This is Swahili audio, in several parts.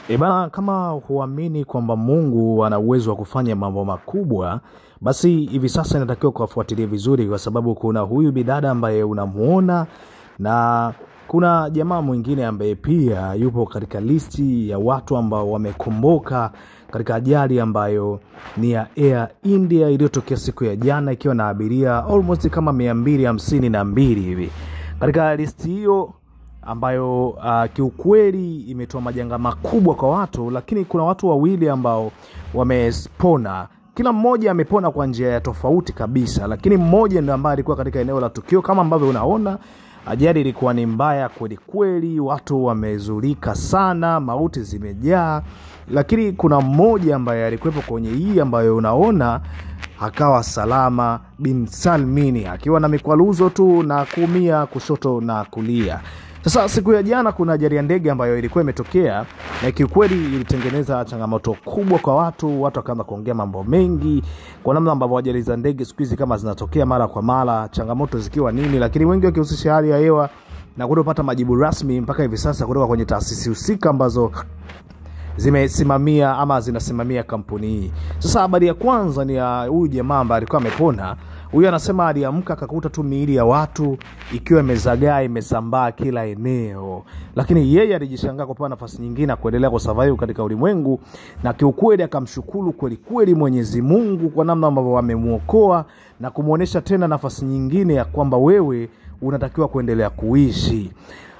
Bana, kama huamini kwamba Mungu ana uwezo wa kufanya mambo makubwa, basi hivi sasa inatakiwa kufuatilia vizuri, kwa sababu kuna huyu bidada ambaye unamuona na kuna jamaa mwingine ambaye pia yupo katika listi ya watu ambao wamekomboka katika ajali ambayo ni ya Air India iliyotokea siku ya jana, ikiwa na abiria almost kama 252 hivi. Katika listi hiyo ambayo kiukweli imetoa majanga makubwa kwa watu, lakini kuna watu wawili ambao wamepona. Kila mmoja amepona kwa njia ya tofauti kabisa, lakini mmoja ndiye ambaye alikuwa katika eneo la tukio. Kama ambavyo unaona, ajali ilikuwa ni mbaya kweli kweli, watu wamezulika sana, mauti zimejaa, lakini kuna mmoja ambaye alikuwepo kwenye hii ambayo unaona akawa salama bin salmini, akiwa na mikwaruzo tu na kuumia kushoto na kulia. Sasa siku ya jana kuna ajali ya ndege ambayo ilikuwa imetokea, na kiukweli ilitengeneza changamoto kubwa kwa watu wakaanza kuongea mambo mengi kwa namna ambavyo ajali za ndege siku hizi kama zinatokea mara kwa mara, changamoto zikiwa nini, lakini wengi wakihusisha hali ya hewa na kutopata majibu rasmi mpaka hivi sasa kutoka kwenye taasisi husika ambazo zimesimamia ama zinasimamia kampuni hii. Sasa habari ya kwanza ni ya huyu jamaa ambaye alikuwa amepona. Huyu anasema aliamka akakuta tu miili ya watu ikiwa imezagaa, imesambaa kila eneo, lakini yeye alijishangaa kupata nafasi nyingine na kuendelea kusurvive katika ulimwengu, na kiukweli akamshukuru kweli kweli Mwenyezi Mungu kwa namna ambavyo amemuokoa na kumuonesha tena nafasi nyingine ya kwamba wewe unatakiwa kuendelea kuishi.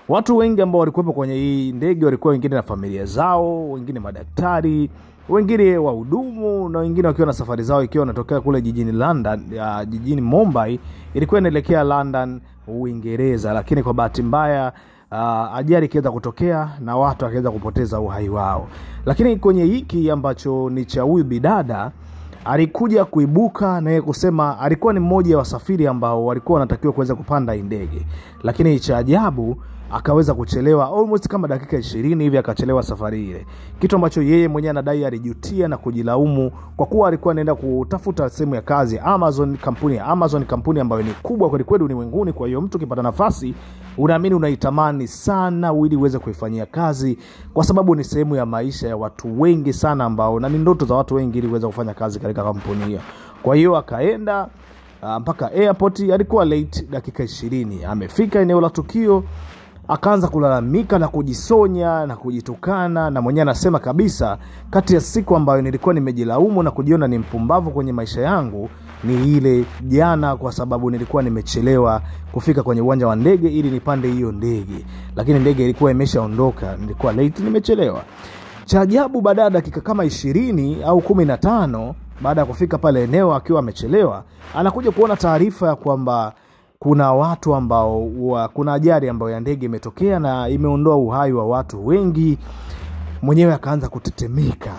Watu wengi ambao walikuwepo kwenye hii ndege walikuwa wengine na familia zao, wengine madaktari, wengine wahudumu, na wengine wakiwa na safari zao, ikiwa wanatokea kule jijini London, jijini Mumbai, ilikuwa inaelekea London, Uingereza. Lakini kwa bahati mbaya ajali ikaanza kutokea na watu wakaanza kupoteza uhai wao. Lakini kwenye hiki ambacho ni cha huyu bidada, alikuja kuibuka na yeye kusema alikuwa ni mmoja wa wasafiri ambao walikuwa wanatakiwa kuweza kupanda ndege, lakini cha ajabu akaweza kuchelewa almost kama dakika 20 hivi, akachelewa safari ile, kitu ambacho yeye mwenyewe anadai alijutia na kujilaumu kwa kuwa alikuwa anaenda kutafuta sehemu ya kazi Amazon, kampuni ambayo ni kubwa kweli kweli ulimwenguni. Kwa hiyo mtu ukipata nafasi unaamini unaitamani sana ili uweze kuifanyia kazi, kwa sababu ni sehemu ya maisha ya watu wengi sana ambao na ni ndoto za watu wengi ili uweze kufanya kazi katika kampuni hiyo. Kwa hiyo akaenda mpaka airport, alikuwa late dakika 20. Amefika eneo la tukio, akaanza kulalamika na kujisonya na kujitukana, na mwenyewe anasema kabisa, kati ya siku ambayo nilikuwa nimejilaumu na kujiona ni mpumbavu kwenye maisha yangu ni ile jana, kwa sababu nilikuwa nimechelewa kufika kwenye uwanja wa ndege ili nipande hiyo ndege, lakini ndege ilikuwa imeshaondoka, nilikuwa late, nimechelewa. Cha ajabu, baada ya dakika kama 20 au 15 baada ya kufika pale eneo akiwa amechelewa, anakuja kuona taarifa ya kwamba kuna watu ambao kuna ajali ambayo ya ndege imetokea na imeondoa uhai wa watu wengi. Mwenyewe akaanza kutetemeka,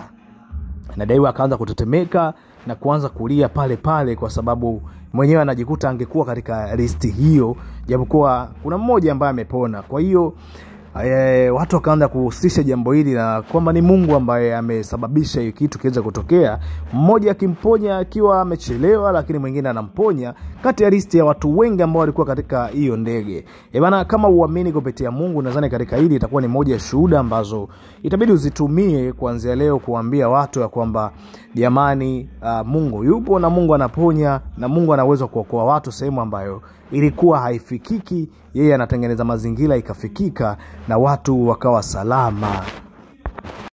anadaiwa akaanza kutetemeka na kuanza kulia pale pale, kwa sababu mwenyewe anajikuta angekuwa katika listi hiyo, japokuwa kuna mmoja ambaye amepona. Kwa hiyo watu wakaanza kuhusisha jambo hili na kwamba ni Mungu ambaye amesababisha hiyo kitu kiweze kutokea, mmoja akimponya akiwa amechelewa, lakini mwingine anamponya kati ya listi ya watu wengi ambao walikuwa katika hiyo ndege. Bana, kama uamini kupitia Mungu, nadhani katika hili itakuwa ni moja ya shuhuda ambazo itabidi uzitumie kuanzia leo kuambia watu ya kwamba jamani, Mungu yupo na Mungu anaponya na Mungu anaweza kuokoa watu sehemu ambayo ilikuwa haifikiki. Yeye anatengeneza mazingira ikafikika na watu wakawa salama.